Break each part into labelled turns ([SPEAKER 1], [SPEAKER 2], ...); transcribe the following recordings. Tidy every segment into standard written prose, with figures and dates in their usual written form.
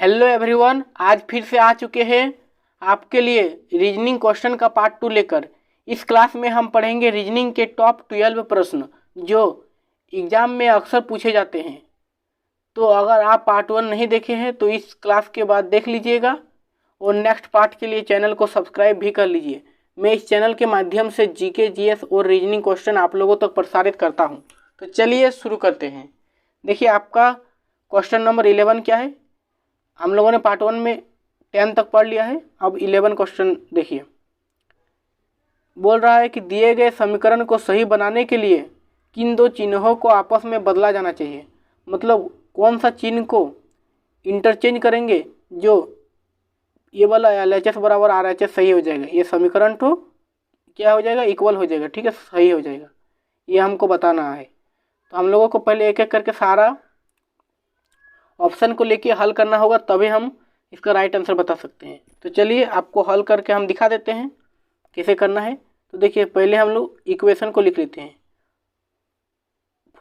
[SPEAKER 1] Hello everyone, आज फिर से आ चुके हैं आपके लिए रीजनिंग क्वेश्चन का पार्ट 2 लेकर। इस क्लास में हम पढ़ेंगे रीजनिंग के टॉप 12 प्रश्न जो एग्ज़ाम में अक्सर पूछे जाते हैं। तो अगर आप पार्ट 1 नहीं देखे हैं तो इस क्लास के बाद देख लीजिएगा और नेक्स्ट पार्ट के लिए चैनल को सब्सक्राइब भी कर लीजिए। मैं इस चैनल के माध्यम से जीके, जीएस और रीजनिंग क्वेश्चन आप लोगों तक प्रसारित करता हूँ। तो चलिए शुरू करते हैं। देखिए, आपका क्वेश्चन नंबर 11 क्या है। हम लोगों ने पार्ट 1 में 10 तक पढ़ लिया है। अब 11 क्वेश्चन देखिए। बोल रहा है कि दिए गए समीकरण को सही बनाने के लिए किन दो चिन्हों को आपस में बदला जाना चाहिए। मतलब कौन सा चिन्ह को इंटरचेंज करेंगे जो ये वाला LHS बराबर RHS सही हो जाएगा। ये समीकरण तो क्या हो जाएगा, इक्वल हो जाएगा। ठीक है, सही हो जाएगा। ये हमको बताना है। तो हम लोगों को पहले एक एक करके सारा ऑप्शन को लेके हल करना होगा, तभी हम इसका राइट आंसर बता सकते हैं। तो चलिए आपको हल करके हम दिखा देते हैं कैसे करना है। तो देखिए, पहले हम लोग इक्वेशन को लिख लेते हैं।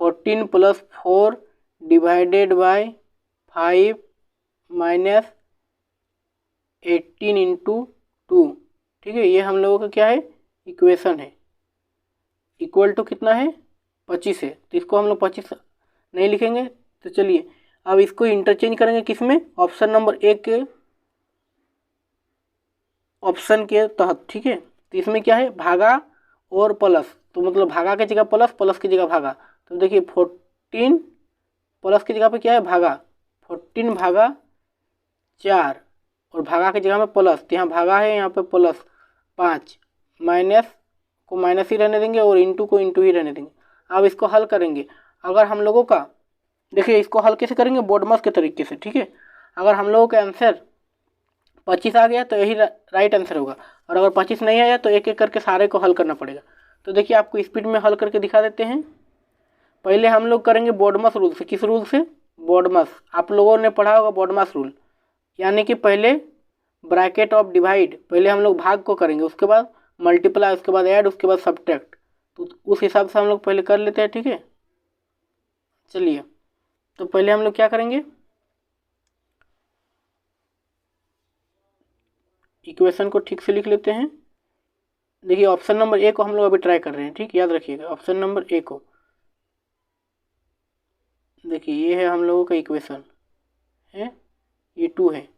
[SPEAKER 1] 14 + 4 डिवाइडेड बाय 5 माइनस 18 × 2। ठीक है, ये हम लोगों का क्या है, इक्वेशन है। इक्वल टू कितना है, 25 है। तो इसको हम लोग 25 नहीं लिखेंगे। तो चलिए अब इसको इंटरचेंज करेंगे किसमें, ऑप्शन नंबर 1 के ऑप्शन के तहत। ठीक है, तो इसमें क्या है, भागा और प्लस। तो मतलब भागा की जगह प्लस, प्लस की जगह भागा। तो देखिए 14 प्लस की जगह पे क्या है, भागा। 14 भागा 4 और भागा की जगह में प्लस। तो यहाँ भागा है, यहाँ पे प्लस 5। माइनस को माइनस ही रहने देंगे और इंटू को इंटू ही रहने देंगे। अब इसको हल करेंगे। अगर हम लोगों का देखिए, इसको हल कैसे करेंगे, बोर्डमस के तरीके से। ठीक है, अगर हम लोगों का आंसर 25 आ गया तो यही राइट आंसर होगा, और अगर 25 नहीं आया तो एक एक करके सारे को हल करना पड़ेगा। तो देखिए आपको स्पीड में हल करके दिखा देते हैं। पहले हम लोग करेंगे बोर्डमस रूल से। किस रूल से, बोर्डमस। आप लोगों ने पढ़ा होगा बोर्डमस रूल, यानी कि पहले ब्रैकेट ऑफ डिवाइड, पहले हम लोग भाग को करेंगे, उसके बाद मल्टीप्लाई, उसके बाद ऐड, उसके बाद सब्ट्रैक्ट। तो उस हिसाब से हम लोग पहले कर लेते हैं। ठीक है, चलिए तो पहले हम लोग क्या करेंगे, इक्वेशन को ठीक से लिख लेते हैं। देखिए ऑप्शन नंबर 1 को हम लोग अभी ट्राई कर रहे हैं। ठीक, याद रखिएगा ऑप्शन नंबर 1 को। देखिए ये है हम लोगों का इक्वेशन है, ये 2 है।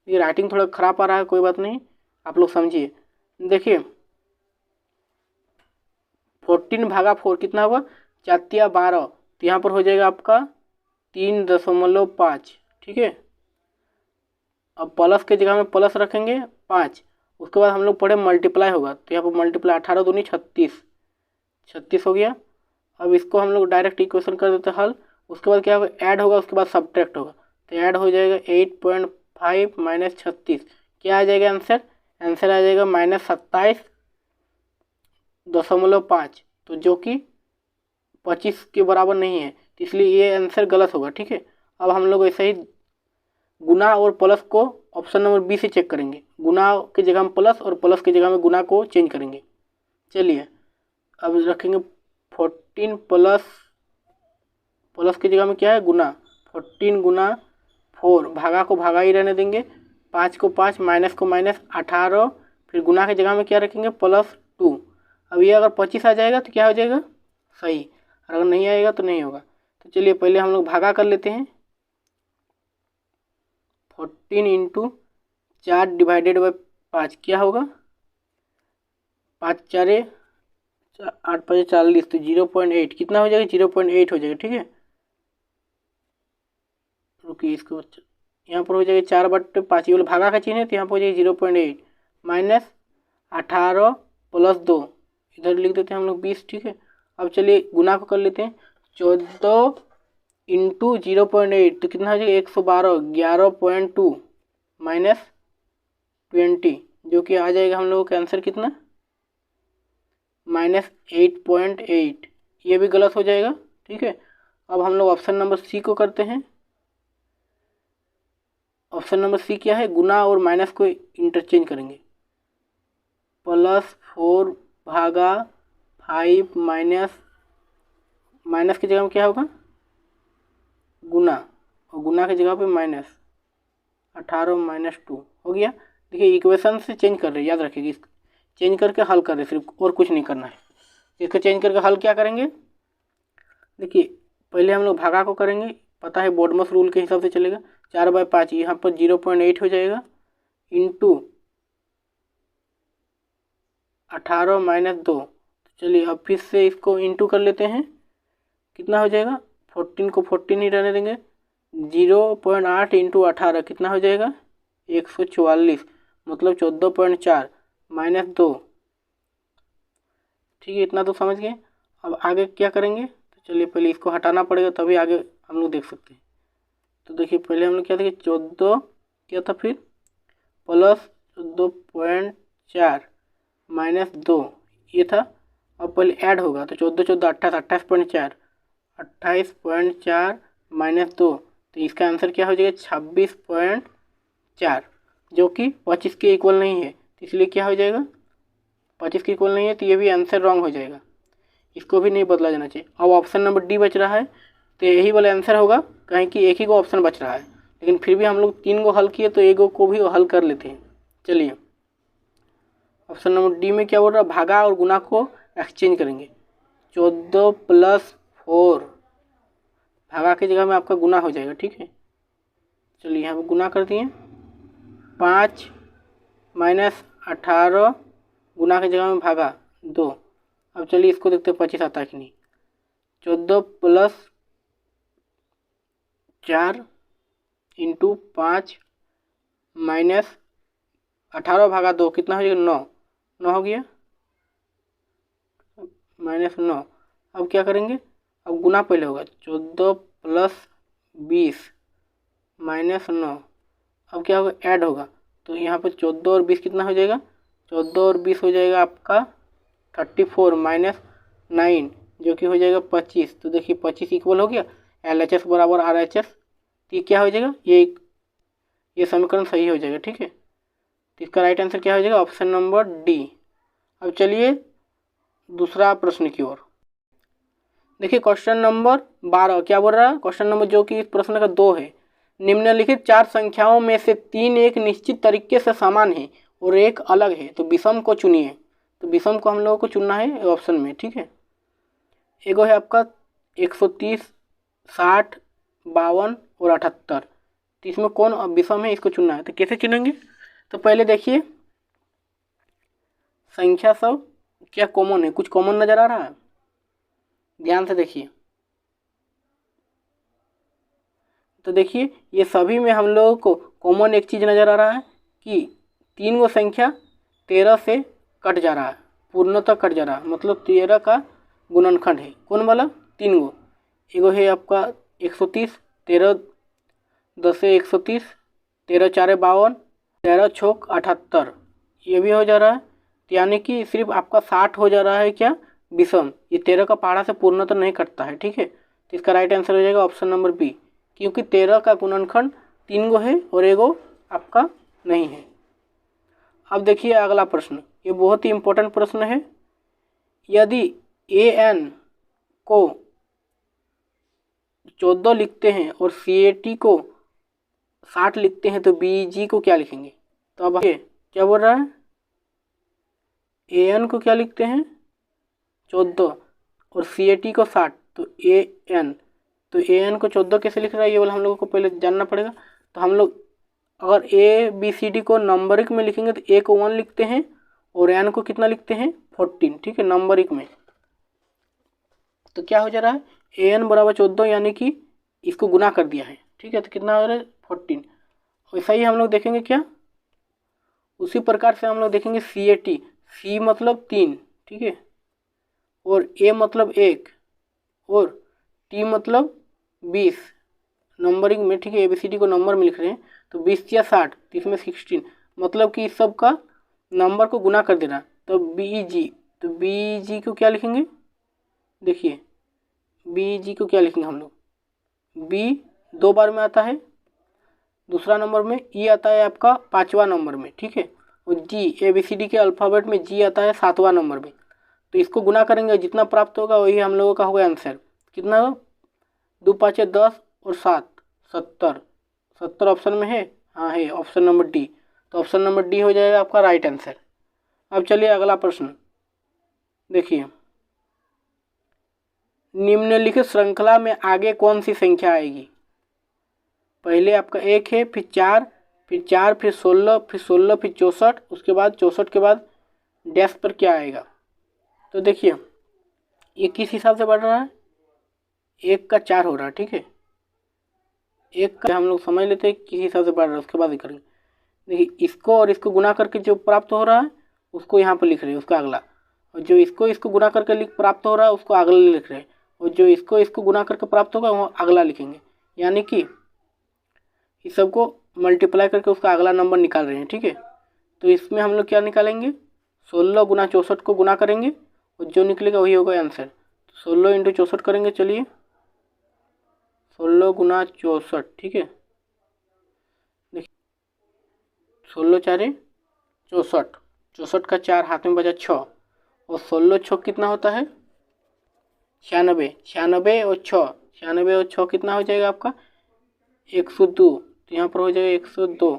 [SPEAKER 1] ये राइटिंग थोड़ा ख़राब आ रहा है, कोई बात नहीं, आप लोग समझिए। देखिए 14 भागा 4 कितना हुआ, 4 × 12। तो यहाँ पर हो जाएगा आपका 3.5। ठीक है, अब प्लस के जगह में प्लस रखेंगे 5। उसके बाद हम लोग पढ़े मल्टीप्लाई होगा, तो यहाँ पर मल्टीप्लाई 18 दूनी 36, 36 हो गया। अब इसको हम लोग डायरेक्ट इक्वेशन कर देते हैं हल। उसके बाद क्या होगा, ऐड होगा, उसके बाद सब्ट्रैक्ट होगा। तो ऐड हो जाएगा 8.5 माइनस 36। क्या आ जाएगा आंसर, आंसर आ जाएगा -27.5, तो जो कि 25 के बराबर नहीं है, तो इसलिए ये आंसर गलत होगा। ठीक है, अब हम लोग ऐसे ही गुना और प्लस को ऑप्शन नंबर बी से चेक करेंगे। गुना की जगह में प्लस और प्लस की जगह में गुना को चेंज करेंगे। चलिए अब रखेंगे 14 प्लस की जगह में क्या है, गुना। 14 गुना 4, भागा को भागा ही रहने देंगे, 5 को 5, माइनस को माइनस, 18। फिर गुना की जगह में क्या रखेंगे, +2। अब ये अगर 25 आ जाएगा तो क्या हो जाएगा, सही। और अगर नहीं आएगा तो नहीं होगा। तो चलिए पहले हम लोग भागा कर लेते हैं। 14 × 4 डिवाइडेड बाई 5 क्या होगा, 5 × 4 = 8, 5 = 40। तो 0.8 कितना हो जाएगा, 0.8 हो जाएगा। ठीक है, रुकिए इसको यहाँ पर हो जाएगा 4/5, ये वाला भागा का चिन्ह है, तो यहाँ पर हो जाएगा 0.8 माइनस 18 + 2, इधर लिख देते हैं हम लोग 20। ठीक है, अब चलिए गुना को कर लेते हैं। 14 × 0.8 तो कितना हो जाएगा, 112, 11.2 माइनस 20, जो कि आ जाएगा हम लोगों का आंसर कितना, -8.8। ये भी गलत हो जाएगा। ठीक है, अब हम लोग ऑप्शन नंबर सी को करते हैं। ऑप्शन नंबर सी क्या है, गुना और माइनस को इंटरचेंज करेंगे। +4 भागा 5 माइनस की जगह में क्या होगा, गुना, और गुना की जगह पे माइनस। 18 माइनस 2 हो गया। देखिए इक्वेशन से चेंज कर रहे हैं, याद रखिएगा, इसको चेंज करके हल कर रहे हैं सिर्फ, और कुछ नहीं करना है। इसको चेंज करके हल क्या करेंगे, देखिए पहले हम लोग भागा को करेंगे, पता है बोडमस रूल के हिसाब से चलेगा। 4/5 यहाँ पर 0.8 हो जाएगा, इंटू 18 माइनस 2। चलिए अब फिर से इसको इंटू कर लेते हैं, कितना हो जाएगा, 14 को 14 ही रहने देंगे, 0.8 इंटू 18 कितना हो जाएगा, 144, मतलब 14.4 माइनस 2। ठीक है, इतना तो समझ गए। अब आगे क्या करेंगे, तो चलिए पहले इसको हटाना पड़ेगा, तभी आगे हम लोग देख सकते हैं। तो देखिए पहले हम लोग क्या देखे, 14 क्या था, फिर प्लस 14.4 माइनस 2 ये था। अब पहले ऐड होगा, तो 14 14 28 28.4 28.4 माइनस 2, तो इसका आंसर क्या हो जाएगा, 26.4, जो कि 25 के इक्वल नहीं है, तो इसलिए क्या हो जाएगा, 25 के इक्वल नहीं है, तो ये भी आंसर रॉन्ग हो जाएगा, इसको भी नहीं बदला जाना चाहिए। अब ऑप्शन नंबर डी बच रहा है, तो यही वाला आंसर होगा, कहीं कि एक ही को ऑप्शन बच रहा है, लेकिन फिर भी हम लोग 3 को हल किए, तो एक को भी हल कर लेते हैं। चलिए ऑप्शन नंबर डी में क्या बोल रहा है, भागा और गुना को एक्सचेंज करेंगे। 14 + 4 भागा की जगह में आपका गुना हो जाएगा, ठीक है। चलिए यहाँ पर गुना कर दिए, 5 माइनस 18 गुना की जगह में भागा 2। अब चलिए इसको देखते हैं 25 आता है कि नहीं। 14 + 4 इंटू 5 माइनस 18 भागा 2 कितना हो जाएगा, 9 9 हो गया, माइनस 9। अब क्या करेंगे, अब गुना पहले होगा, 14 + 20 माइनस 9। अब क्या होगा, ऐड होगा, तो यहाँ पर 14 और 20 कितना हो जाएगा, 14 और 20 हो जाएगा आपका 34 माइनस 9, जो कि हो जाएगा 25। तो देखिए 25 इक्वल हो गया, LHS बराबर RHS, तो ये क्या हो जाएगा, ये समीकरण सही हो जाएगा, ठीक है। तो इसका राइट आंसर क्या हो जाएगा, ऑप्शन नंबर डी। अब चलिए दूसरा प्रश्न की ओर। देखिए क्वेश्चन नंबर 12 क्या बोल रहा है, क्वेश्चन नंबर जो कि इस प्रश्न का 2 है। निम्नलिखित 4 संख्याओं में से 3 एक निश्चित तरीके से समान है और एक अलग है, तो विषम को चुनिए। तो विषम को हम लोगों को चुनना है ऑप्शन में, ठीक है। एगो है आपका 130, 60, 52 और 78, तो इसमें कौन विषम है, इसको चुनना है। तो कैसे चुनेंगे, तो पहले देखिए संख्या सब क्या कॉमन है, कुछ कॉमन नज़र आ रहा है, ध्यान से देखिए। तो देखिए ये सभी में हम लोगों को कॉमन एक चीज़ नज़र आ रहा है कि 3 गो संख्या 13 से कट जा रहा है, पूर्णतः कट जा रहा है, मतलब 13 का गुणनखंड है। कौन वाला, 3 गो, एगो है आपका 130, 13 10 से 130, 13 4 52, 13 6 78, ये भी हो जा रहा है। यानी कि सिर्फ आपका 60 हो जा रहा है क्या, विषम, ये 13 का पहाड़ा से पूर्णतः नहीं कटता है, ठीक है। तो इसका राइट आंसर हो जाएगा ऑप्शन नंबर बी, क्योंकि 13 का गुणनखंड 3 गो है और एगो आपका नहीं है। अब देखिए अगला प्रश्न, ये बहुत ही इम्पोर्टेंट प्रश्न है। यदि AN को 14 लिखते हैं और CAT को 60 लिखते हैं, तो BG को क्या लिखेंगे। तो अब ये क्या बोल रहा है, AN को क्या लिखते हैं 14 और CAT को 60, तो AN को 14 कैसे लिख रहा है, ये वाला हम लोगों को पहले जानना पड़ेगा। तो हम लोग अगर ABCD को नंबरिक में लिखेंगे, तो A को 1 लिखते हैं और N को कितना लिखते हैं 14, ठीक है, नंबरिक में। तो क्या हो जा रहा है, AN बराबर 14, यानी कि इसको गुना कर दिया है, ठीक है, तो कितना हो रहा है 14। वैसा ही हम लोग देखेंगे क्या, उसी प्रकार से हम लोग देखेंगे CAT, C मतलब 3, ठीक है, और A मतलब 1 और T मतलब 20 नंबरिंग में, ठीक है। ABCD को नंबर में लिख रहे हैं, तो 20 या 60, तो इसमें 16, मतलब कि इस सब का नंबर को गुना कर देना, तो BG, तो BG को क्या लिखेंगे, देखिए BG को क्या लिखेंगे हम लोग, B 2 बार में आता है, दूसरा नंबर में, E आता है आपका 5वां नंबर में, ठीक है, और G ABCD के अल्फ़ाबेट में G आता है 7वां नंबर में। तो इसको गुना करेंगे, जितना प्राप्त होगा वही हम लोगों का होगा आंसर। कितना, 2 5 10 और 7 70 70 ऑप्शन में है, हाँ है ऑप्शन नंबर डी। तो ऑप्शन नंबर डी हो जाएगा आपका राइट आंसर। अब चलिए अगला प्रश्न देखिए, निम्नलिखित श्रृंखला में आगे कौन सी संख्या आएगी। पहले आपका 1 है, फिर 4, फिर 4, फिर 16, फिर 16, फिर 64, उसके बाद 64 के बाद डैश पर क्या आएगा। तो देखिए ये किस हिसाब से बढ़ रहा है, 1 का 4 हो रहा है, ठीक है। 1 का हम लोग समझ लेते हैं किस हिसाब से बढ़ रहा है, उसके बाद ही करेंगे। देखिए इसको और इसको गुना करके जो प्राप्त हो रहा है उसको यहाँ पर लिख रहे हैं, उसका अगला, और जो इसको गुना करके प्राप्त हो रहा है उसको अगला लिख रहे हैं, और जो इसको गुना करके प्राप्त होगा वो अगला लिखेंगे। यानी कि इस सबको मल्टीप्लाई करके उसका अगला नंबर निकाल रहे हैं, ठीक है। तो इसमें हम लोग क्या निकालेंगे, 16 गुना 64 को गुना करेंगे और जो निकलेगा वही होगा आंसर। 16 इंटू 64 करेंगे, चलिए 16 गुना 64, ठीक है। देखिए 16 4 64, 64 का 4 हाथ में बचा 6, और 16 6 कितना होता है 96, 96 और 6, 96 और 6 कितना हो जाएगा आपका 102। तो यहाँ पर हो जाएगा 102,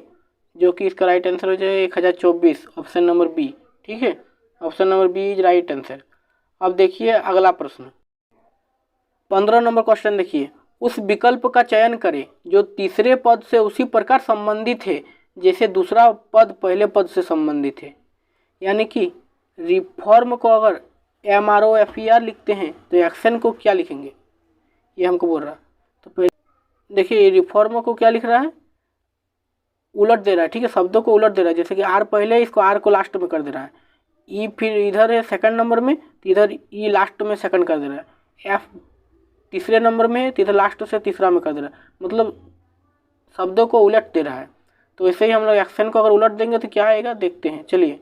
[SPEAKER 1] जो कि इसका राइट आंसर हो जाएगा 1024, ऑप्शन नंबर बी, ठीक है। Option number B is right answer. अब देखिए अगला प्रश्न 15 नंबर क्वेश्चन देखिए, उस विकल्प का चयन करें जो तीसरे पद से उसी प्रकार संबंधित है जैसे दूसरा पद पहले पद से संबंधित है। यानी कि रिफॉर्म को अगर MROFER लिखते हैं तो एक्शन को क्या लिखेंगे, ये हमको बोल रहा है। तो पहले देखिए रिफॉर्म को क्या लिख रहा है, उलट दे रहा है, ठीक है, शब्दों को उलट दे रहा है। जैसे कि आर पहले, इसको आर को लास्ट में कर दे रहा है, ई फिर इधर है सेकंड नंबर में तो इधर ई लास्ट में सेकंड कर दे रहा है, एफ तीसरे नंबर में है तो इधर लास्ट से तीसरा में कर दे रहा है, मतलब शब्दों को उलट दे रहा है। तो ऐसे ही हम लोग एक्शन को अगर उलट देंगे तो क्या आएगा देखते हैं। चलिए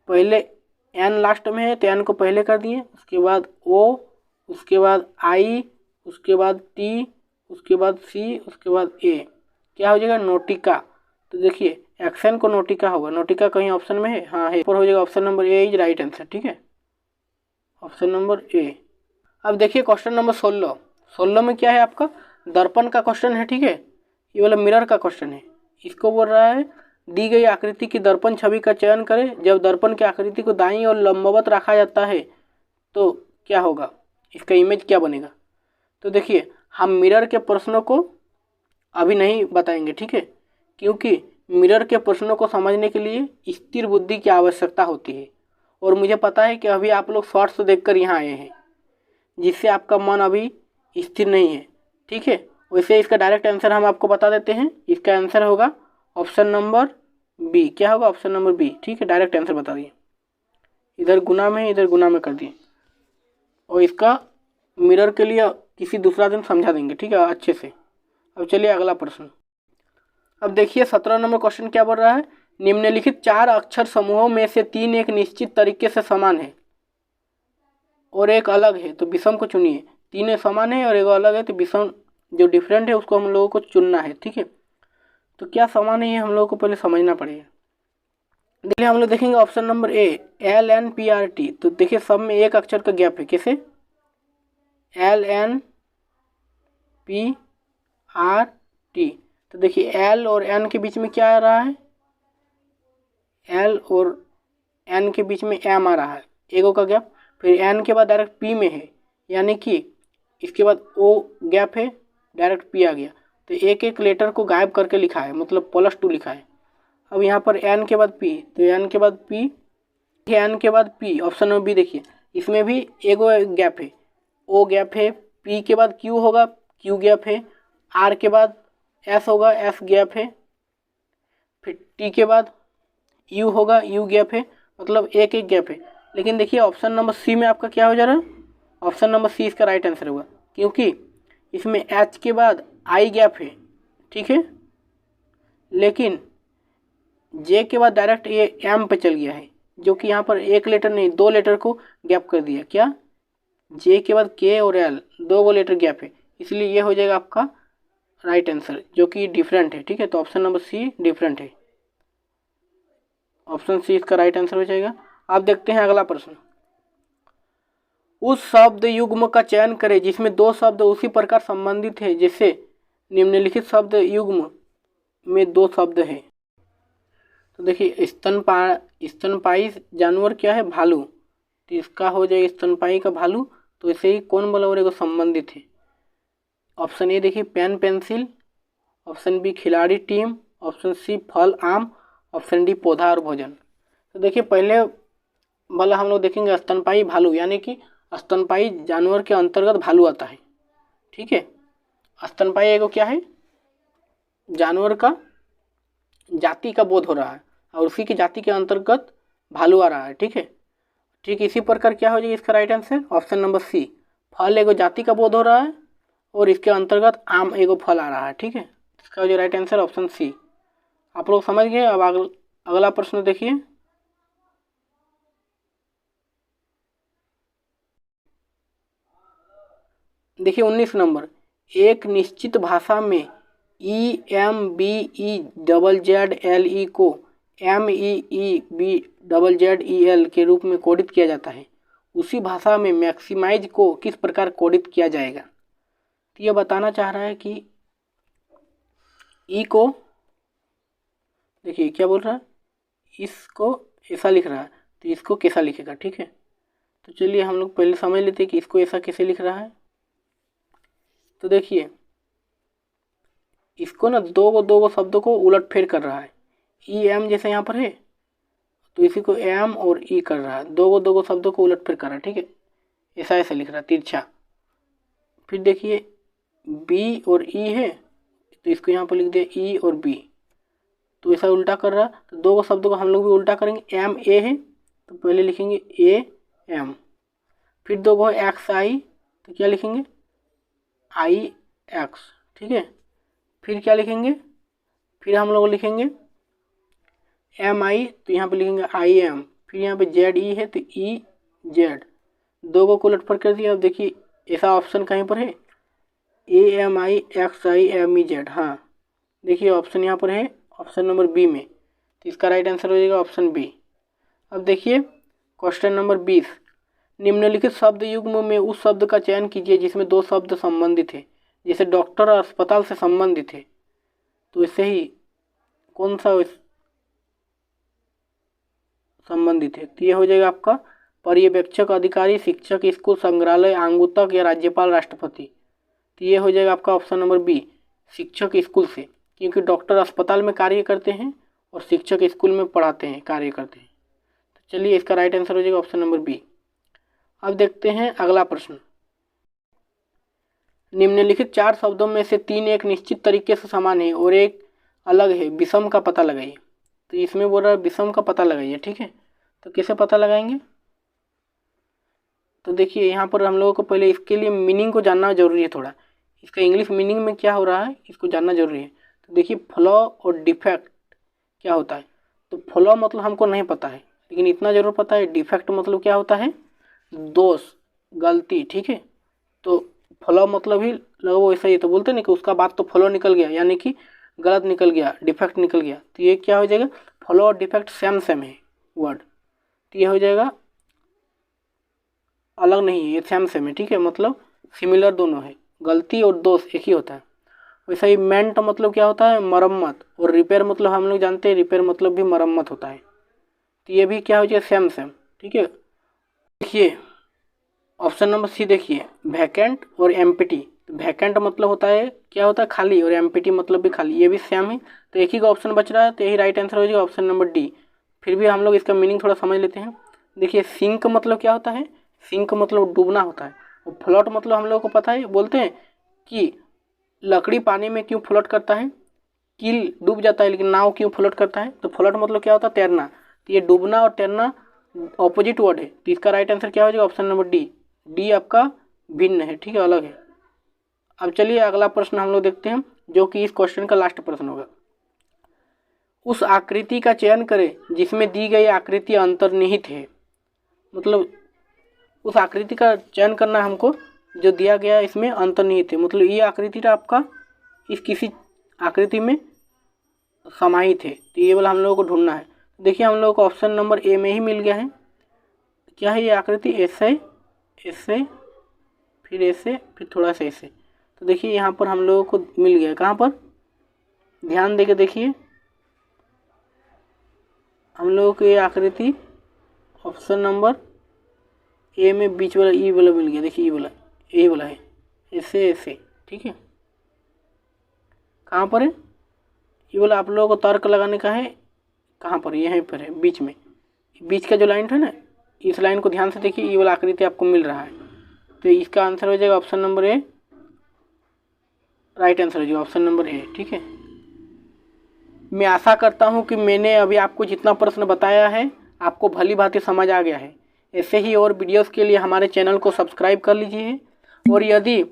[SPEAKER 1] पहले एन लास्ट में है तो एन को पहले कर दिए, उसके बाद ओ, उसके बाद आई, उसके बाद टी, उसके बाद सी, उसके बाद ए, क्या हो जाएगा नोटिका। तो देखिए एक्शन को नोटिका होगा, नोटिका कहीं ऑप्शन में है, हाँ है, पर हो जाएगा option number A is right answer, ठीक है, ऑप्शन नंबर ए। अब देखिए क्वेश्चन नंबर 16 में क्या है आपका दर्पण का क्वेश्चन है, ठीक है, ये वाला मिरर का क्वेश्चन है। इसको बोल रहा है दी गई आकृति की दर्पण छवि का चयन करें, जब दर्पण की आकृति को दाईं और लंबवत रखा जाता है तो क्या होगा, इसका इमेज क्या बनेगा। तो देखिए हम मिरर के प्रश्नों को अभी नहीं बताएंगे, ठीक है, क्योंकि मिरर के प्रश्नों को समझने के लिए स्थिर बुद्धि की आवश्यकता होती है, और मुझे पता है कि अभी आप लोग शॉर्ट्स देखकर यहाँ आए हैं जिससे आपका मन अभी स्थिर नहीं है, ठीक है। वैसे इसका डायरेक्ट आंसर हम आपको बता देते हैं, इसका आंसर होगा ऑप्शन नंबर बी। क्या होगा ऑप्शन नंबर बी, ठीक है, डायरेक्ट आंसर बता दिए, इधर गुना में इधर गुना में कर दिए, और इसका मिरर के लिए किसी दूसरा दिन समझा देंगे, ठीक है, अच्छे से। अब चलिए अगला प्रश्न। अब देखिए 17 नंबर क्वेश्चन क्या बोल रहा है, निम्नलिखित 4 अक्षर समूहों में से 3 एक निश्चित तरीके से समान है और एक अलग है, तो विषम को चुनिए। 3 समान है और एक अलग है, तो विषम जो डिफरेंट है उसको हम लोगों को चुनना है, ठीक है। तो क्या समान है ये हम लोगों को पहले समझना पड़ेगा। देखिए हम लोग देखेंगे ऑप्शन नंबर ए LNPRT। तो देखिए सब में एक अक्षर का गैप है, कैसे LNPRT। तो देखिए L और N के बीच में क्या आ रहा है, L और N के बीच में M आ रहा है, एगो का गैप, फिर N के बाद डायरेक्ट P में है, यानी कि इसके बाद O गैप है, डायरेक्ट P आ गया। तो एक एक लेटर को गायब करके लिखा है, मतलब +2 लिखा है। अब यहाँ पर N के बाद P, तो N के बाद P, N के बाद P, ऑप्शन नंबर बी। देखिए इसमें भी एगो गैप है, O गैप है, P के बाद Q होगा, Q गैप है, R के बाद S होगा, S गैप है, फिर T के बाद U होगा, U गैप है, मतलब एक एक गैप है। लेकिन देखिए ऑप्शन नंबर सी में आपका क्या हो जा रहा है, ऑप्शन नंबर सी इसका राइट आंसर होगा, क्योंकि इसमें H के बाद I गैप है, ठीक है, लेकिन J के बाद डायरेक्ट ये M पे चल गया है, जो कि यहाँ पर एक लेटर नहीं 2 लेटर को गैप कर दिया। क्या J के बाद K और L 2 लेटर गैप है, इसलिए ये हो जाएगा आपका राइट आंसर, जो कि डिफरेंट है, ठीक है। तो ऑप्शन नंबर सी डिफरेंट है, ऑप्शन सी इसका राइट आंसर हो जाएगा। आप देखते हैं अगला प्रश्न, उस शब्द युग्म का चयन करें जिसमें 2 शब्द उसी प्रकार संबंधित है जैसे निम्नलिखित शब्द युग्म में दो शब्द है। तो देखिए स्तनपायी जानवर क्या है, भालू, तो इसका हो जाएगा स्तनपायी का भालू। तो इसे ही कौन बोला और संबंधित है। ऑप्शन ए देखिए पेन पेंसिल, ऑप्शन बी खिलाड़ी टीम, ऑप्शन सी फल आम, ऑप्शन डी पौधा और भोजन। तो देखिए पहले वाला हम लोग देखेंगे स्तनपायी भालू, यानी कि स्तनपायी जानवर के अंतर्गत भालू आता है। ठीक है, स्तनपायी एगो क्या है, जानवर का जाति का बोध हो रहा है और उसी की जाति के अंतर्गत भालू आ रहा है। ठीक है, ठीक इसी प्रकार क्या हो जाएगा इसका right answer option number C, फल एगो जाति का बोध हो रहा है और इसके अंतर्गत आम एगो फल आ रहा है। ठीक है, इसका जो राइट आंसर ऑप्शन सी। आप लोग समझ गए। अब अगला प्रश्न देखिए। देखिए 19 नंबर, एक निश्चित भाषा में EMBEZZLE को MEEBZZEL के रूप में कोडित किया जाता है। उसी भाषा में मैक्सिमाइज को किस प्रकार कोडित किया जाएगा। तो ये बताना चाह रहा है कि ई को, देखिए क्या बोल रहा है, इसको ऐसा लिख रहा है तो इसको कैसा लिखेगा। ठीक है, तो चलिए हम लोग पहले समझ लेते हैं कि इसको ऐसा कैसे लिख रहा है। तो देखिए इसको ना दो गो शब्दों को उलट फेर कर रहा है। ई एम जैसे यहाँ पर है तो इसी को एम और ई कर रहा है, दो गो शब्दों को उलट फेर कर रहा है। ठीक है, ऐसा ऐसा लिख रहा है तिरछा। फिर देखिए बी और ई है तो इसको यहाँ पर लिख दिया ई और बी, तो ऐसा उल्टा कर रहा है। तो दो गो शब्दों को हम लोग भी उल्टा करेंगे। एम ए है तो पहले लिखेंगे ए एम, फिर दो गो एक्स आई तो क्या लिखेंगे आई एक्स। ठीक है, फिर क्या लिखेंगे, फिर हम लोग लिखेंगे एम आई तो यहाँ पे लिखेंगे आई एम, फिर यहाँ पे जेड ई है तो ई जेड, दो को उलटफेर कर दिया। अब देखिए ऐसा ऑप्शन कहीं पर है AMIXIMEZ। हाँ देखिए ऑप्शन यहाँ पर है ऑप्शन नंबर बी में, तो इसका राइट आंसर हो जाएगा ऑप्शन बी। अब देखिए क्वेश्चन नंबर 20, निम्नलिखित शब्द युग्म में उस शब्द का चयन कीजिए जिसमें दो शब्द संबंधित है। जैसे डॉक्टर और अस्पताल से संबंधित है तो इससे ही कौन सा संबंधित है, तो ये हो जाएगा आपका पर्यवेक्षक, अधिकारी, शिक्षक, स्कूल, संग्रहालय, आंगूतक या राज्यपाल, राष्ट्रपति। तो ये हो जाएगा आपका ऑप्शन नंबर बी, शिक्षक स्कूल से, क्योंकि डॉक्टर अस्पताल में कार्य करते हैं और शिक्षक स्कूल में पढ़ाते हैं, कार्य करते हैं। तो चलिए इसका राइट आंसर हो जाएगा ऑप्शन नंबर बी। अब देखते हैं अगला प्रश्न। निम्नलिखित चार शब्दों में से तीन एक निश्चित तरीके से समान है और एक अलग है, विषम का पता लगाइए। तो इसमें बोल रहा है विषम का पता लगाइए। ठीक है, तो कैसे पता लगाएंगे, तो देखिए यहाँ पर हम लोगों को पहले इसके लिए मीनिंग को जानना जरूरी है। थोड़ा इसका इंग्लिश मीनिंग में क्या हो रहा है इसको जानना जरूरी है। तो देखिए फ्लॉ और डिफेक्ट क्या होता है, तो फ्लॉ मतलब हमको नहीं पता है लेकिन इतना जरूर पता है, डिफेक्ट मतलब क्या होता है, दोष, गलती। ठीक है, तो फ्लॉ मतलब ही लगभग वैसा ही, तो बोलते नहीं कि उसका बात तो फ्लॉ निकल गया, यानी कि गलत निकल गया, डिफेक्ट निकल गया। तो ये क्या हो जाएगा, फ्लॉ और डिफेक्ट सेम सेम है वर्ड, तो ये हो जाएगा अलग नहीं है, ये सेम सेम है। ठीक है, मतलब सिमिलर दोनों है, गलती और दोष एक ही होता है। वैसा ही मेंट मतलब क्या होता है, मरम्मत, और रिपेयर मतलब हम लोग जानते हैं रिपेयर मतलब भी मरम्मत होता है। तो ये भी क्या हो जाएगा सेम सेम। ठीक है, देखिए ऑप्शन नंबर सी देखिए वैकेंट और एम्प्टी। तो वैकेंट मतलब होता है क्या होता है, खाली, और एम्प्टी मतलब भी खाली, ये भी सेम है। तो एक ही का ऑप्शन बच रहा है, तो यही राइट आंसर हो जाएगा ऑप्शन नंबर डी। फिर भी हम लोग इसका मीनिंग थोड़ा समझ लेते हैं। देखिए सिंक मतलब क्या होता है, सिंक मतलब डूबना होता है, और फ्लोट मतलब हम लोगों को पता है, बोलते हैं कि लकड़ी पानी में क्यों फ्लोट करता है, कील डूब जाता है लेकिन नाव क्यों फ्लोट करता है, तो फ्लोट मतलब क्या होता है, तैरना। तो ये डूबना और तैरना ऑपोजिट वर्ड है, तो इसका राइट आंसर क्या हो जाएगा ऑप्शन नंबर डी। डी आपका भिन्न है, ठीक है, अलग है। अब चलिए अगला प्रश्न हम लोग देखते हैं जो कि इस क्वेश्चन का लास्ट प्रश्न होगा। उस आकृति का चयन करें जिसमें दी गई आकृति अंतर्निहित है। मतलब उस आकृति का चयन करना हमको जो दिया गया इसमें अंतर्निहित है, मतलब ये आकृति आपका इस किसी आकृति में समाहित है, तो ये वाला हम लोगों को ढूंढना है। देखिए हम लोगों को ऑप्शन नंबर ए में ही मिल गया है। क्या है ये आकृति, ऐसे ऐसे फिर ऐसे फिर थोड़ा सा ऐसे। तो देखिए यहाँ पर हम लोगों को मिल गया, कहाँ पर, ध्यान देके देखिए, हम लोगों को ये आकृति ऑप्शन नंबर ए में बीच वाला ई वाला मिल गया। देखिए ई वाला, ए वाला है, ऐसे ऐसे, ठीक है। कहाँ पर है ये वाला? आप लोगों को तर्क लगाने का है। कहाँ पर? यहीं पर है, बीच में। बीच का जो लाइन है ना, इस लाइन को ध्यान से देखिए, ये वाला आकृति आपको मिल रहा है। तो इसका आंसर हो जाएगा option number A, right answer हो जाएगा ऑप्शन नंबर ए, ठीक है। मैं आशा करता हूँ कि मैंने अभी आपको जितना प्रश्न बताया है आपको भली भांति समझ आ गया है। ऐसे ही और वीडियोस के लिए हमारे चैनल को सब्सक्राइब कर लीजिए। और यदि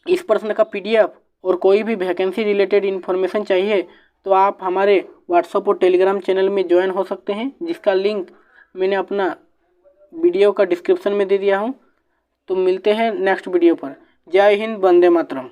[SPEAKER 1] इस प्रश्न का PDF और कोई भी वैकेंसी रिलेटेड इन्फॉर्मेशन चाहिए तो आप हमारे व्हाट्सएप और टेलीग्राम चैनल में ज्वाइन हो सकते हैं, जिसका लिंक मैंने अपना वीडियो का डिस्क्रिप्शन में दे दिया हूँ। तो मिलते हैं नेक्स्ट वीडियो पर। जय हिंद, वंदे मातरम।